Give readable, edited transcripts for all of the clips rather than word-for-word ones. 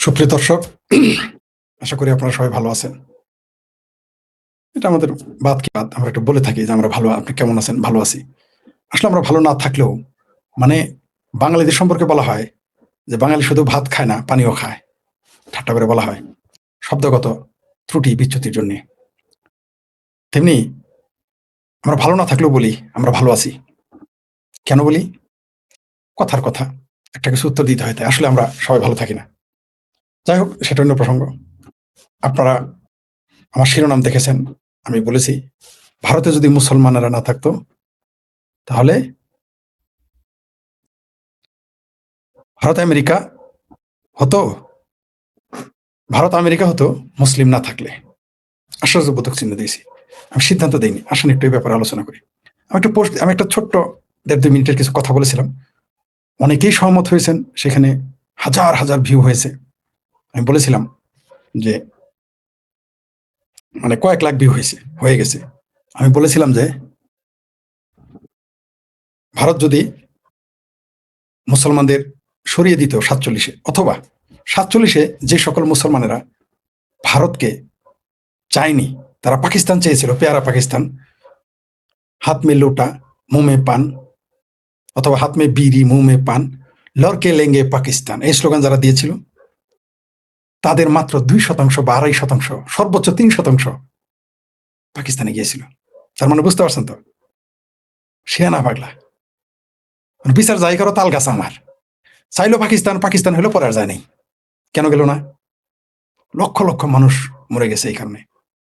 সুপ্রিয় দর্শক, আশা করি আপনারা সবাই ভালো আছেন। এটা আমাদের বাত কি বাত, আমরা একটু বলে থাকি যে আমরা ভালো, আপনি কেমন আছেন? ভালো আছি। আসলে আমরা ভালো না থাকলেও মানে বাঙালিদের সম্পর্কে বলা হয় যে বাঙালি শুধু ভাত খায় না, পানিও খায়। ঠাট্টা করে বলা হয় শব্দগত ত্রুটি বিচ্যুতির জন্যে। তেমনি আমরা ভালো না থাকলেও বলি আমরা ভালো আছি। কেন বলি? কথার কথা। একটা কিছু উত্তর দিতে হয়, তাই আসলে আমরা সবাই ভালো থাকি না। যাই হোক, সেটা অন্য প্রসঙ্গ। আপনারা আমার শিরোনাম দেখেছেন। আমি বলেছি ভারতে যদি মুসলমানেরা না থাকতো তাহলে ভারত আমেরিকা হতো, ভারত আমেরিকা হতো মুসলিম না থাকলে। আশ্চর্যবোধক চিহ্ন দিয়েছি। আমি সিদ্ধান্ত দিইনি। আসুন একটু এই ব্যাপারে আলোচনা করি। আমি একটা ছোট্ট ১.৫-২ মিনিটের কিছু কথা বলেছিলাম। অনেকেই সহমত হয়েছেন। সেখানে হাজার হাজার ভিউ হয়েছে। আমি বলেছিলাম যে মানে কয়েক লাখ ভিউ হয়ে গেছে। আমি বলেছিলাম যে ভারত যদি মুসলমানদের সরিয়ে দিত ৪৭-এ, অথবা ৪৭-এ যে সকল মুসলমানেরা ভারতকে চায়নি, তারা পাকিস্তান চেয়েছিল, পেয়ারা পাকিস্তান, হাত মে লোটা মুঁহ মে পান, অথবা হাত মে বিড়ি মুঁহ মে পান, লড়কে লেঙ্গে পাকিস্তান, এই স্লোগান যারা দিয়েছিল তাদের মাত্র ২% বা ২.৫%, সর্বোচ্চ ৩% পাকিস্তানে গিয়েছিল। তার মানে বুঝতে পারছেন তো, সে না পাগলা, বিচার যাই করো তাল গাছ আমার। চাইলো পাকিস্তান, পাকিস্তান হলো পরে আর যায় নাই। কেন গেল না? লক্ষ লক্ষ মানুষ মরে গেছে এই কারণে।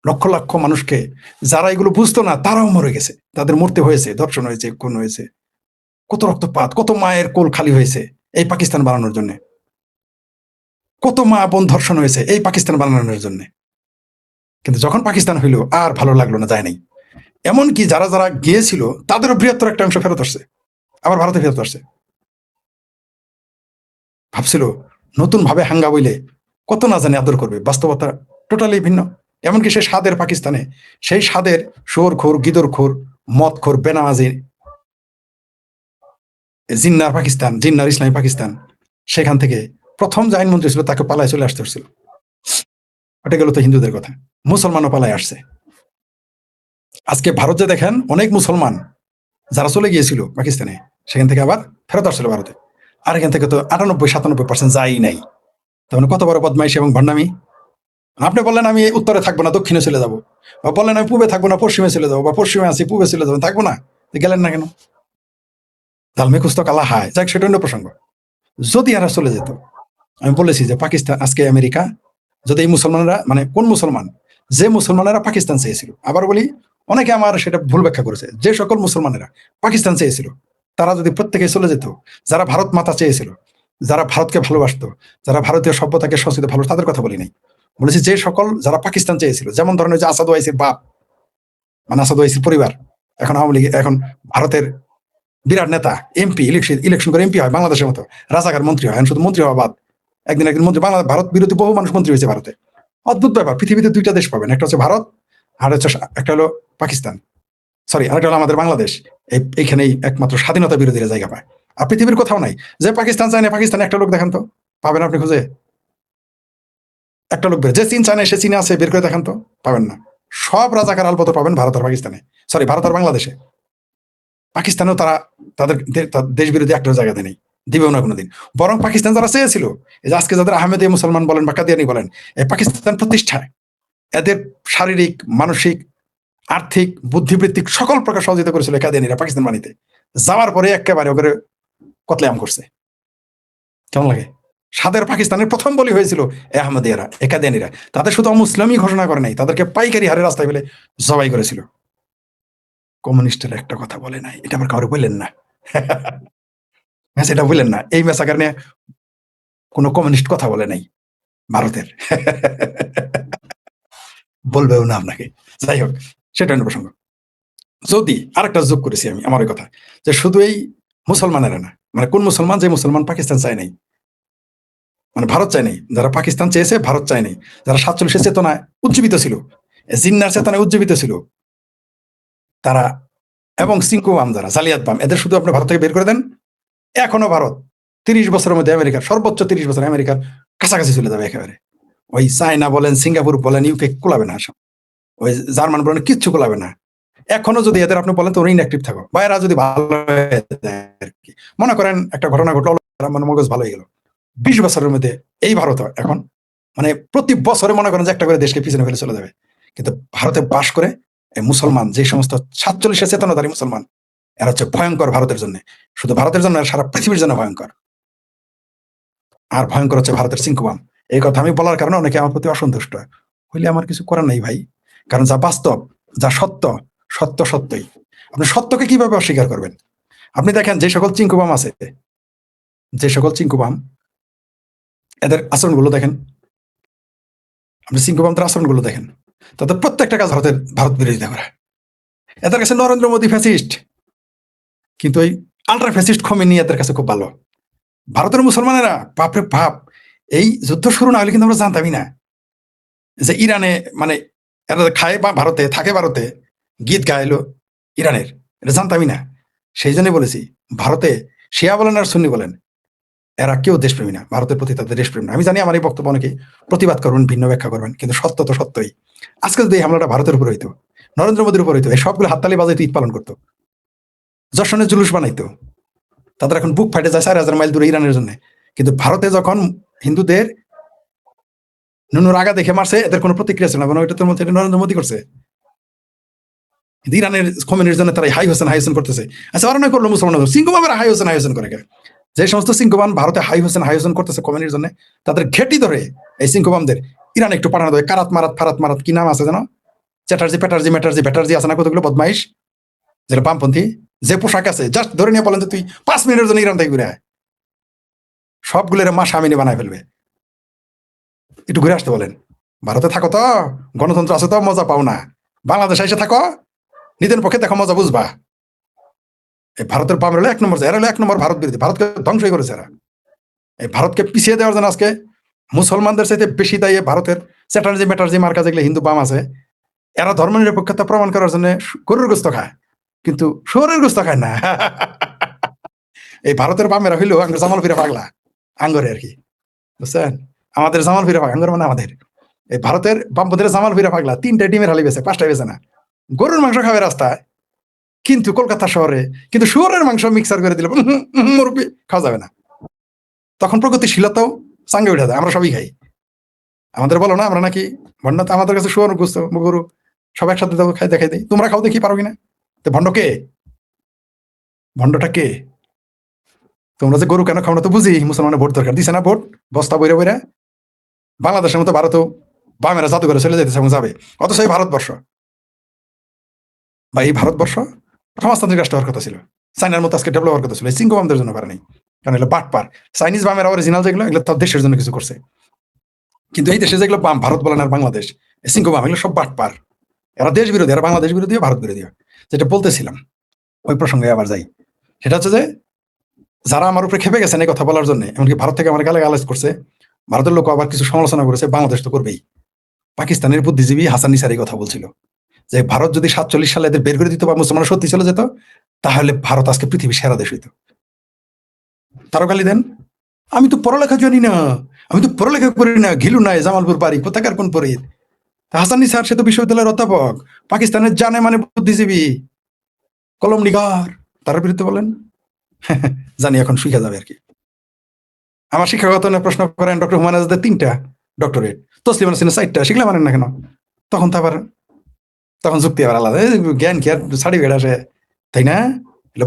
লক্ষ লক্ষ মানুষকে, যারা এগুলো বুঝতো না তারাও মরে গেছে, তাদের মরতে হয়েছে, ধর্ষণ হয়েছে, খুন হয়েছে, কত রক্তপাত, কত মায়ের কোল খালি হয়েছে এই পাকিস্তান বানানোর জন্য, কত মা বোন ধর্ষণ হয়েছে এই পাকিস্তান বানানোর জন্য। কিন্তু যখন পাকিস্তান হইল আর ভালো লাগলো না, যায় নাই। এমনকি যারা যারা গিয়েছিল তাদেরও বৃহত্তর একটা অংশ ফেরত আসছে, আবার ভারতে ফেরত আসছে। ভাবছিল নতুন ভাবে হাঙ্গা বইলে কত না জানি আদর করবে, বাস্তবতা টোটালি ভিন্ন। এমনকি সেই স্বাদের পাকিস্তানে, সেই স্বাদের শোরখোর, গিদরখোর, মদখোর, বেনামাজি জিন্নার পাকিস্তান, জিন্নার ইসলামী পাকিস্তান, সেখান থেকে প্রথম যে আইনমন্ত্রী ছিল তাকে পালায় চলে আসতে হচ্ছিল। ওটা গেল তো হিন্দুদের কথা। মুসলমানও পালায় আসছে। আজকে ভারত যে দেখেন, অনেক মুসলমান যারা চলে গিয়েছিল পাকিস্তানে, সেখান থেকে আবার ফেরত আসছিল ভারতে। আর এখান থেকে তো ৯৮-৯৭% যাই নাই। তার মানে কত বড় বদমাইশ এবং ভণ্ডামি। আপনি বললেন আমি উত্তরে থাকবো না, দক্ষিণে চলে যাবো, বা বললেন আমি পূবে থাকবো না, পশ্চিমে চলে যাবো, বা পশ্চিমে আছি পূবে চলে যাবো, থাকবো না, গেলেন না কেন? তালমে কুস্ত কালা হায়, যাক সেটা অন্য প্রসঙ্গ। যদি এরা চলে যেত, আমি বলেছি যে পাকিস্তান, আজকে আমেরিকা, যদি এই মুসলমানরা, মানে কোন মুসলমান, যে মুসলমানেরা পাকিস্তান চেয়েছিল, আবার বলি, অনেকে আমার সেটা ভুল ব্যাখ্যা করেছে, যে সকল মুসলমানেরা পাকিস্তান চেয়েছিল তারা যদি প্রত্যেকে চলে যেত, যারা ভারত মাতা চেয়েছিল, যারা ভারতকে ভালোবাসতো, যারা ভারতীয় সভ্যতাকে সংস্কৃতি ভালো, তাদের কথা বলি নাই। বলেছি যে সকল যারা পাকিস্তান চেয়েছিল, যেমন ধরেন যে আসাদ ওয়াইসির বাপ, মানে আসাদ ওয়াইসির পরিবার, এখন আওয়ামী লীগ, এখন ভারতের বিরাট নেতা, এমপি, ইলেকশন করে এমপি হয়, বাংলাদেশের মতো রাজাকার মন্ত্রী হয়। এখন শুধু মন্ত্রী হওয়া বাদ, একদিন একদিন মন্ত্রী, বাংলা ভারত বিরোধী বহু মানুষ মন্ত্রী হয়েছে ভারতে। অদ্ভুত ব্যাপার। পৃথিবীতে দুইটা দেশ পাবেন, একটা হচ্ছে ভারত, আর হচ্ছে একটা হলো পাকিস্তান, সরি, আরেকটা হলো আমাদের বাংলাদেশ। এইখানেই একমাত্র স্বাধীনতা বিরোধীরা জায়গা পায়। আর পৃথিবীর কোথাও নাই। যে পাকিস্তান চায় না, পাকিস্তানে একটা লোক দেখান তো, পাবেন আপনি খুঁজে? একটা লোক বের, যে চীন চায় না সে চীনে আছে, বের করে দেখান তো, পাবেন না। সব রাজাকার আলপত পাবেন ভারত আর পাকিস্তানে, সরি, ভারত আর বাংলাদেশে। পাকিস্তানেও তারা তাদের দেশ বিরোধী একটা জায়গাতে নেই, দিবেও না কোনোদিন। বরং পাকিস্তান যারা চেয়েছিল, এই যে আজকে যাদের আহমেদী মুসলমান বলেন বা কাদিয়ানি বলেন, এই পাকিস্তান প্রতিষ্ঠায় এদের শারীরিক, মানসিক, আর্থিক, বুদ্ধিবৃত্তিক সকল প্রকার সহযোগিতা করেছিল কাদিয়ানিরা পাকিস্তান বাণীতে। যাওয়ার পরে একেবারে ওকে কতলেআম করছে। কেমন লাগে? সাদের পাকিস্তানের প্রথম বলি হয়েছিল আহমদিয়ারা, একাদিয়ানিরা। তাদের শুধু অমুসলিমই ঘোষণা করে নাই, তাদেরকে পাইকারি হারে রাস্তায় ফেলে জবাই করেছিল। কমিউনিস্টের একটা কথা বলে নাই, এটা আবার কাউরে বললেন না। এটা বললেন না, এই মেসাকার নিয়ে কোন কমিউনিস্ট কথা বলে নাই ভারতের। বলবেও না আপনাকে। যাই হোক, সেটা অন্য প্রসঙ্গ। যদি আরেকটা যোগ করেছি আমি আমার ওই কথা, যে শুধু এই মুসলমানেরা না, মানে কোন মুসলমান, যে মুসলমান পাকিস্তান চায় নাই, মানে ভারত চায় নাই, যারা পাকিস্তান চেয়েছে ভারত চায় নাই, যারা ৪৭-এর চেতনায় উজ্জীবিত ছিল, জিন্নার চেতনায় উজ্জীবিত ছিল, তারা, এবং সিংকু বাম, যারা জালিয়াত বাম, এদের শুধু আপনি ভারত থেকে বের করে দেন, এখনো ভারত ৩০ বছরের মধ্যে আমেরিকার, সর্বোচ্চ ৩০ বছর আমেরিকার কাছাকাছি চলে যাবে একেবারে। ওই চায়না বলেন, সিঙ্গাপুর বলেন, ইউকে কোলাবে না, ওই জার্মান বলেন, কিচ্ছু কোলাবে না। এখনো যদি এদের আপনি বলেন তো ওরা ইনঅ্যাক্টিভ থাকো বা এরা যদি ভালো হয়ে যায় আর কি। মনে করেন একটা ঘটনা ঘটলো, মানে মগজ ভালো হয়ে গেল, 20 বছরের মধ্যে এই ভারত এখন মানে প্রতি বছরে মনে করেন যে একটা করে দেশকে পিছনে ফেলে চলে যাবে। কিন্তু ভারতে বাস করে এই মুসলমান, যে সমস্ত 47 চেতনাধারী মুসলমান, এরা হচ্ছে ভয়ঙ্কর ভারতের জন্য, শুধু ভারতের জন্য, সারা পৃথিবীর জন্য ভয়ঙ্কর। আর ভয়ঙ্কর হচ্ছে ভারতের সিংকুবাম। এই কথা আমি বলার কারণে অনেকে আমার প্রতি অসন্তুষ্ট হইলে আমার কিছু করার নেই ভাই, কারণ যা বাস্তব, যা সত্য, সত্য সত্যই। আপনি সত্যকে কিভাবে অস্বীকার করবেন? আপনি দেখেন যে সকল চিঙ্কুবাম আছে, যে সকল চিঙ্কুবাম, এদের আচরণগুলো দেখেন, আপনি চিঙ্কুবামদের আচরণগুলো দেখেন, তাদের প্রত্যেকটা কাজ ভারত বিরোধিতা করা। এদের কাছে নরেন্দ্র মোদী ফ্যাসিস্ট, কিন্তু ওই আল্ট্রা ফ্যাসিস্ট খোমেনি এদের কাছে খুব ভালো। ভারতের মুসলমানেরা বাপরে বাপ, এই যুদ্ধ শুরু না হলে কিন্তু আমরা জানতামই না যে ইরানে, মানে এরা খায় বা ভারতে থাকে, ভারতে গীত গাইলো ইরানের, এটা জানতামই না। সেই জন্য বলেছি, ভারতে শিয়া বলেন আর সুন্নি বলেন, এরা কেউ দেশপ্রেমী না, ভারতের প্রতি তাদের দেশপ্রেম না। আমি জানি আমার এই বক্তব্য অনেকে প্রতিবাদ করবেন, ভিন্ন ব্যাখ্যা করবেন, কিন্তু সত্য তো সত্যই। আজকে যদি এই হামলাটা ভারতের উপর হইতো, নরেন্দ্র মোদীর উপর হইতো, এই সবগুলো হাততালি বাজাইতো, ঈদ পালন করতো, যশনের জুলুস বানাইতো, তাদের এখন বুক ফাটে যায় 4,000 মাইল দূরে ইরানের জন্য। কিন্তু ভারতে যখন হিন্দুদের নুনুর আগা দেখে মারছে, এদের কোনো প্রতিক্রিয়া ছিল না, ওইটা তো নরেন্দ্র মোদী করছে। ইরানের কমিউনিটির জন্য তারা হাই হোসেন করতেছে। আচ্ছা, ওরা নয় করলো মুসলমান, সিংকুমামের হাই হোসেন করে। যে সমস্ত সিংকুমান ভারতে হাই হোসেন করতেছে কমিউনিটির জন্য, তাদের ঘেটি ধরে এই সিংকুমামদের ইরান একটু পাঠানো দেয়। কারাত মারাত, ফারাত মারাত, কি নাম আছে যেন, চ্যাটার্জি প্যাটার্জি আছে না, কতগুলো বদমাইশ, যেটা বামপন্থী, যে পোশাক আছে, জাস্ট ধরে নিয়ে বলেন যে তুই 5 মিনিটের জন্য ইরান থেকে ঘুরে আয়, সবগুলোর মা স্বামী বানায় ফেলবে। একটু ঘুরে আসতে বলেন। ভারতে থাকো তো, গণতন্ত্র আছে তো, মজা পাও না। বাংলাদেশে এসে থাকো, নিজের পক্ষে দেখো, মজা বুঝবা। এই ভারতের বাম হলো 1 নম্বর, এরা হলো 1 নম্বর ভারত বিরোধী, ভারতকে ধ্বংসই করেছে এরা। এই ভারতকে পিছিয়ে দেওয়ার জন্য আজকে মুসলমানদের চাইতে বেশি দায়ী ভারতের চ্যাটার্জি মার্কা যেগুলো হিন্দু বাম আছে, এরা ধর্ম নিরপেক্ষতা প্রমাণ করার জন্য গরুর গোস্ত খায়, কিন্তু শুয়োরের গোস্ত খায় না। এই ভারতের বামেরা হইলো আঙ্গুর জামাল ফিরে পাগলা, আঙ্গরে আর কি, বুঝছেন? আমাদের জামাল ফিরে পাগলা, আঙ্গুর মানে আমাদের। এই ভারতের বামপন্থীরা জামাল ফিরে পাগলা, 3টা ডিমের হালি বেছে, 5টা বেছে না। গরুর মাংস খাবে রাস্তায়, কিন্তু কলকাতা শহরে কিন্তু শুয়োরের মাংস মিক্সার করে দিলে মুরব্বী খাওয়া যাবে না। তখন প্রগতিশীলতাও চাঙ্গে উঠে যায়, আমরা সবই খাই। আমাদের বলো না আমরা নাকি ভণ্ড, আমাদের কাছে শুয়োর গুস্ত গরু সব একসাথে খাই, দেখাই দিই, তোমরা খাও দেখি পারো কিনা। তো ভণ্ড কে? ভণ্ডটা কে? তোমরা যে গরু কেন খাও না তো বুঝি, মুসলমানের ভোট দরকার, দিছে না ভোট বস্তা বইরে বইরা। বাংলাদেশের মতো ভারতও বামেরা জাদুঘরে চলে যেতেছে এবং যাবে, অথচ এই ভারতবর্ষ বা এই ভারতবর্ষ সমাজতান্ত্রিক রাষ্ট্র হওয়ার কথা ছিল, চাইনার মতো আজকে ডেভেলপ হওয়ার কথা ছিল। এই সিংহবামদের জন্য পারে নাই, কারণ এগুলো বাটপার। চাইনিজ বামের অরিজিনাল যেগুলো, এগুলো তার দেশের জন্য কিছু করছে, কিন্তু এই দেশে যেগুলো বাম, ভারত বলেন আর বাংলাদেশ, এই সিংহবাম, এগুলো সব বাটপার। এরা দেশ বিরোধী, এরা বাংলাদেশ বিরোধী, ভারত বিরোধী। যেটা বলতেছিলাম, ওই প্রসঙ্গে আবার যাই, সেটা হচ্ছে যে যারা আমার উপরে খেপে গেছেন এই কথা বলার জন্য, এমনকি ভারত থেকে আমার গালে গালাজ করছে, ভারতের লোক আবার কিছু সমালোচনা করেছে, বাংলাদেশ তো করবেই। পাকিস্তানের বুদ্ধিজীবী হাসান নিসার এই কথা বলছিল যে ভারত যদি 47 সালে এদের বের করে দিত বা মুসলমান সত্যি চলে যেত, তাহলে ভারত আজকে পৃথিবীর সেরা দেশ হইতো। তারও গালি দেন, আমি তো পড়ালেখা জানি না, আমি তো পড়ালেখা করি না, ঘিলু নাই, জামালপুর বাড়ি, কোথাকার কোন পরিত। হাসান নিসার সে তো বিশ্ববিদ্যালয়ের অধ্যাপক, পাকিস্তানের জানে মানে বুদ্ধিজীবী, কলম নিগার, তার বিরুদ্ধে বলেন। জানি এখন শিখে যাবে আর কি। আমার শিক্ষাগত প্রশ্ন করেন, ডক্টর হুমায়ুন আজাদের 3টা ডক্টরেট, তসলিমা নাসরিনের 4টা, শিখলে মানেন না কেন? তখন তো আবার তখন যুক্তি আবার আলাদা, জ্ঞান কি আর সার্টিফিকেট আসে, তাই না?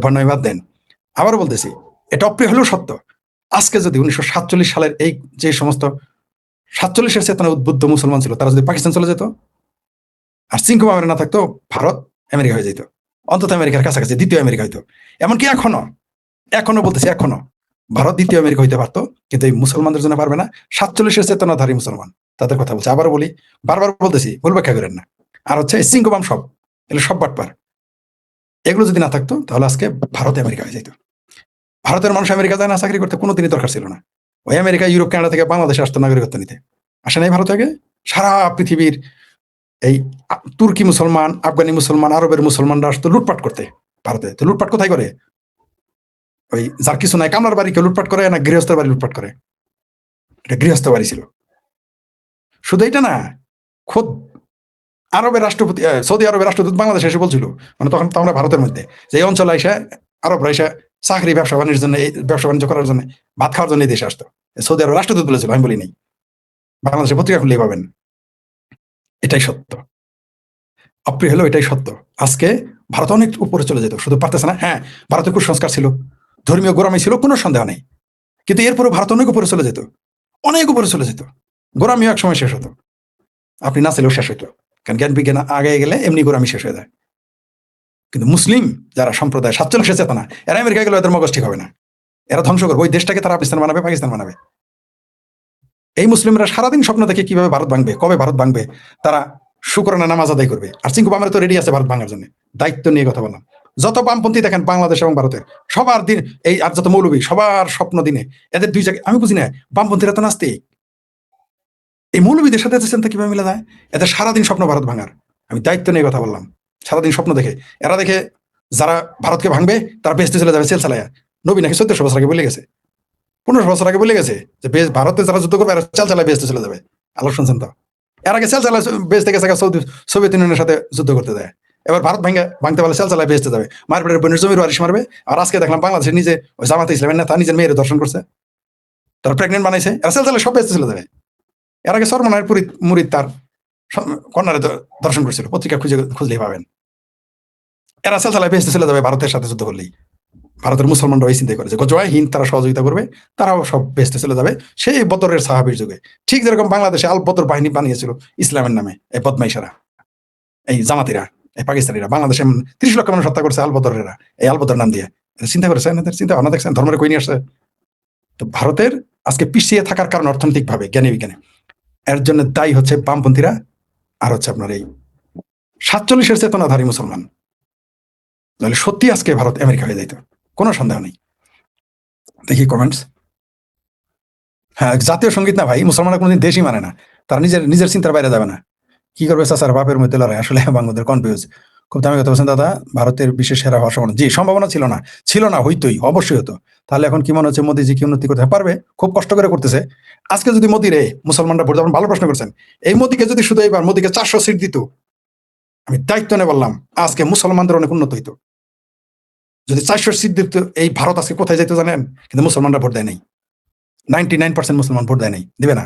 ভণ্ডামি বাদ দেন। আবারও বলতেছি, এটা অপ্রিয় হলেও সত্য। আজকে যদি 1947 সালের এই যে সমস্ত 47-এর চেতনা উদ্বুদ্ধ মুসলমান ছিল, তারা যদি পাকিস্তান চলে যেত আর সিংকুমামের না থাকতো, ভারত আমেরিকা হয়ে যেত, অন্তত আমেরিকার কাছাকাছি দ্বিতীয় আমেরিকা হইতো। এমনকি এখনো বলতেছি, এখনো ভারত দ্বিতীয় আমেরিকা হইতে পারতো, কিন্তু এই মুসলমানদের জন্য পারবে না। 47-এর চেতনাধারী মুসলমান, তাদের কথা বলছে। আবারও বলি, বারবার বলতেছি, ভুল ব্যাখ্যা করেন না। আর হচ্ছে এই সিংকুমাম সব, এগুলো সব বাটপার। এগুলো যদি না থাকতো তাহলে আজকে ভারতে আমেরিকা হয়ে যেত। ভারতের মানুষ আমেরিকা যায় না চাকরি করতে, কোনোদিনই দরকার ছিল না। ওই আমেরিকা, ইউরোপ, কানাডা থেকে বাংলাদেশে আসতো নাগরিকত্ব নিতে, আসে নাই ভারত থেকে। সারা পৃথিবীর এই তুর্কি মুসলমান, আফগানি মুসলমান, আরবের মুসলমানরা আসতো লুটপাট করতে ভারতে। তো লুটপাট কোথায় করে? ওই যার কিছু নাই, কামলার বাড়ি কেউ লুটপাট করে না, গৃহস্থের বাড়ি লুটপাট করে? এটা গৃহস্থ বাড়ি ছিল। শুধু এটা না, খোদ আরবের রাষ্ট্রপতি, সৌদি আরবের রাষ্ট্রদূত বাংলাদেশে এসে বলছিল, মানে তখন তো আমরা ভারতের মধ্যে, যে এই অঞ্চলে এসে আরবরা এসে চাকরি ব্যবসা বাণিজ্যের জন্য, ব্যবসা বাণিজ্য করার জন্য, ভাত খাওয়ার জন্য দেশে আসতো। সৌদি আরবের রাষ্ট্রদূত বলেছিল, আমি বলি নাই, বাংলাদেশের পত্রিকা খুললেই পাবেন। এটাই সত্য, অপ্রিয় হলেও এটাই সত্য। আজকে ভারত অনেক উপরে চলে যেত, শুধু পারতেছে না। হ্যাঁ, ভারতের কুসংস্কার ছিল, ধর্মীয় গোড়ামি ছিল, কোনো সন্দেহ নেই, কিন্তু এরপরে ভারত অনেক উপরে চলে যেত, অনেক উপরে চলে যেত। গোড়ামিও এক সময় শেষ হতো, আপনি না চাইলেও শেষ হইতো, কারণ জ্ঞান বিজ্ঞান আগে গেলে এমনি গোড়ামি শেষ হয়ে যায়। কিন্তু মুসলিম যারা সম্প্রদায় 47 চেতনা, এরা আমেরিকা গেলে এদের মগজ ঠিক হবে না, এরা ধ্বংস করবে ওই দেশটাকে, তারা আফগানিস্তান বানাবে, পাকিস্তান বানাবে। এই মুসলিমরা সারাদিন স্বপ্ন দেখে কিভাবে ভারত ভাঙবে, কবে ভারত ভাঙবে, তারা শুকরানা নামাজ আদায় করবে। আর চিঙ্কু বামের তো রেডি আছে ভারত ভাঙার জন্য, দায়িত্ব নিয়ে কথা বললাম। যত বামপন্থী দেখেন বাংলাদেশ এবং ভারতের, সবার দিন এই, আর যত মৌলবী সবার স্বপ্ন দিনে এদের দুই জায়গায়, আমি বুঝি না বামপন্থীরা তো নাস্তিক, এই মৌলবীদের সাথে চিন্তা কিভাবে মিলে যায়, এদের সারাদিন স্বপ্ন ভারত ভাঙার। আমি দায়িত্ব নিয়ে কথা বললাম, সারাদিন স্বপ্ন দেখে এরা দেখে যারা ভারতকে ভাঙবে তারা বেহেশতে চলে যাবে সেল চালায়া। নবী নাকি 1400 বছর আগে বলে গেছে, 1500 বছর আগে বলে গেছে যে ভারতে যারা যুদ্ধ করবে এরা চাল চালায় বেহেশতে চলে যাবে। আলোক শুনছেন তো, এর আগে চাল চালায় বেহেশতে গেছে, সোভিয়েত ইউনিয়নের সাথে যুদ্ধ করতে দেয়। এবার ভারত ভাঙতে পারলে চাল চালায় বেহেশতে যাবে, মারপেটের বোনের জমির ওয়ারিশ মারবে। আর আজকে দেখলাম বাংলাদেশের নিজে ওই জামাতে ইসলামের নেতা নিজের মেয়ের দর্শন করছে, তারা প্রেগনেন্ট বানাইছে, এরা চাল চালায় সব বেহেশতে চলে যাবে। এর আগে সরমনায়ের মুরিদ তার কন্যারে দর্শন করছিল, পত্রিকা খুঁজলেই পাবেন। এরা চাল চালায় বেহেশতে চলে যাবে ভারতের সাথে যুদ্ধ করলেই। ভারতের মুসলমানরা এই চিন্তা করে যে জয় হিন্দ, তারা সহযোগিতা করবে, তারাও সব বেহেশতে চলে যাবে। সেই বদরের সাহাবীর যুগে ঠিক যেরকম বাংলাদেশে আল বদর বাহিনী বানিয়েছিল ইসলামের নামে, এই বদমাইশারা, এই জামাতিরা, এই পাকিস্তানিরা বাংলাদেশে 30 লক্ষ মানুষ হত্যা করছে আল বদরেরা, এই আল বদর নাম দিয়ে। চিন্তা করেছেন, এদের চিন্তা ভাবনা দেখছেন, ধর্মের কই নিয়ে আসছে। তো ভারতের আজকে পিছিয়ে থাকার কারণ অর্থনৈতিক ভাবে, জ্ঞানী বিজ্ঞানে, এর জন্য দায়ী হচ্ছে বামপন্থীরা, আর হচ্ছে আপনার এই 47 চেতনাধারী মুসলমান। তাহলে সত্যি আজকে ভারত আমেরিকা হয়ে যাইত, কোনো সন্দেহ নেই। দেখি কমেন্টস। হ্যাঁ, জাতীয় সঙ্গীত না ভাই, মুসলমানরা কোনোদিন দেশই মানে না, তারা নিজের চিন্তার বাইরে যাবে না। কি করবে চাচার বাপের মধ্যে লড়াই, আসলে বাংলাদেশের কনফিউজ। খুব দামি কথা বলছেন দাদা, ভারতের বিশেষ সেরা হওয়ার সম্ভাবনা, জি সম্ভাবনা ছিল না, হইতোই, অবশ্যই হতো। তাহলে এখন কি মনে হচ্ছে মোদীজি কি উন্নতি করতে পারবে? খুব কষ্ট করে করতেছে। আজকে যদি মোদী রে মুসলমানরা ভোট, ভালো প্রশ্ন করছেন, এই মোদীকে যদি শুধু এবার মোদীকে 400 সিট দিত, আমি দায়িত্ব নিয়ে বললাম আজকে মুসলমানদের অনেক উন্নত হইতো। যদি 400 সিট দিত, এই ভারত আজকে কোথায় যেত জানেন? কিন্তু মুসলমানরা ভোট দেয় নাই, 99% মুসলমান ভোট দেয় নাই, দিবে না।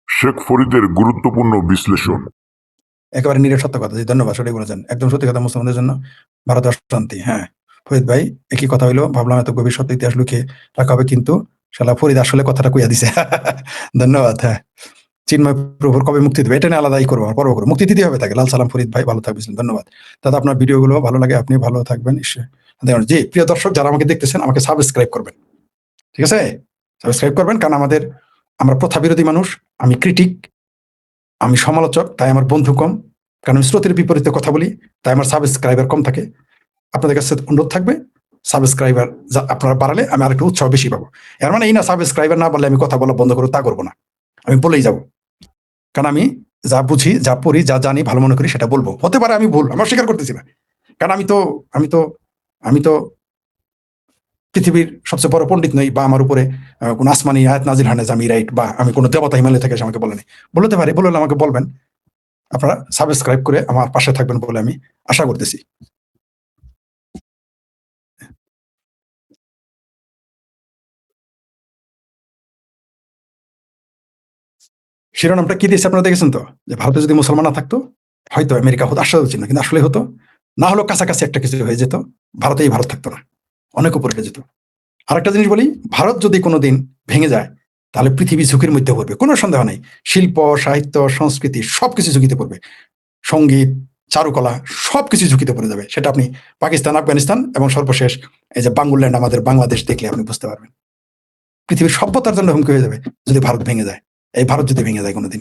শেখ ফরিদের গুরুত্বপূর্ণ বিশ্লেষণ। একেবারে নিরেট সত্য কথা, ধন্যবাদ, সঠিক বলেছেন, একদম সত্যি কথা। মুসলমানদের জন্য ভারত অশান্তি। হ্যাঁ ফরিদ ভাই, একই কথা হইলো, ভাবলাম এত গভীর সত্য ইতিহাস লুকিয়ে রাখা হবে, কিন্তু শালা ফরিদ আসলে কথাটা কইয়া দিছে। ধন্যবাদ। হ্যাঁ, চিন্ময় প্রভুর কবে মুক্তি দেবে এটা নিয়ে আলাদাই করবো, পর্ব করবো, মুক্তি দিতে হবে তাকে। লাল সালাম ফরিদ ভাই, ভালো থাকবেন, ধন্যবাদ দাদা। আপনার ভিডিওগুলো ভালো লাগে, আপনি ভালো থাকবেন নিশ্চয়ই। জি প্রিয় দর্শক, যারা আমাকে দেখতেছেন আমাকে সাবস্ক্রাইব করবেন, ঠিক আছে? সাবস্ক্রাইব করবেন, কারণ আমরা প্রথা বিরোধী মানুষ, আমি ক্রিটিক, আমি সমালোচক, তাই আমার বন্ধু কম, কারণ আমি স্রোতের বিপরীতে কথা বলি, তাই আমার সাবস্ক্রাইবার কম থাকে। আপনাদের কাছে অনুরোধ থাকবে, সাবস্ক্রাইবার আপনারা বাড়ালে আমি আরেকটু উৎসাহ বেশি পাবো। এর মানে এই না সাবস্ক্রাইবার না বললে আমি কথা বলা বন্ধ করবো, তা করবো না, আমি বলেই যাব। কারণ আমি যা বুঝি, যা পড়ি, যা জানি, ভালো মনে করি সেটা বলবো। হতে পারে আমি ভুল, আমি অস্বীকার করতেছি না, কারণ আমি তো পৃথিবীর সবচেয়ে বড় পণ্ডিত নই, বা আমার উপরে কোন আসমানি আয়াত নাজিল হয় না যে আমি রাইট, বা আমি কোনো দেবতা হিমালয় থেকে এসে আমাকে বলেনি। বলতে পারে, বললে আমাকে বলবেন। আপনারা সাবস্ক্রাইব করে আমার পাশে থাকবেন বলে আমি আশা করতেছি। শিরোনামটা কি দিয়েছে আপনারা দেখেছেন তো, যে ভারতে যদি মুসলমান না থাকতো হয়তো আমেরিকা হতো, আসলে হচ্ছে না, কিন্তু আসলে হতো না, হলো কাছাকাছি একটা কিছু হয়ে যেত, ভারতেই ভারত থাকতো না, অনেক উপরে যেত। আরেকটা জিনিস বলি, ভারত যদি কোনোদিন ভেঙে যায় তাহলে পৃথিবী ঝুঁকির মধ্যে পড়বে, কোনো সন্দেহ নেই। শিল্প, সাহিত্য, সংস্কৃতি সবকিছু ঝুঁকিতে পড়বে, সঙ্গীত, চারুকলা সবকিছু ঝুঁকিতে পড়ে যাবে। সেটা আপনি পাকিস্তান, আফগানিস্তান এবং সর্বশেষ এই যে বাংলাল্যান্ড আমাদের বাংলাদেশ দেখলে আপনি বুঝতে পারবেন। পৃথিবীর সভ্যতার জন্য হুমকি হয়ে যাবে যদি ভারত ভেঙে যায়, এই ভারত যদি ভেঙে যায় কোনোদিন।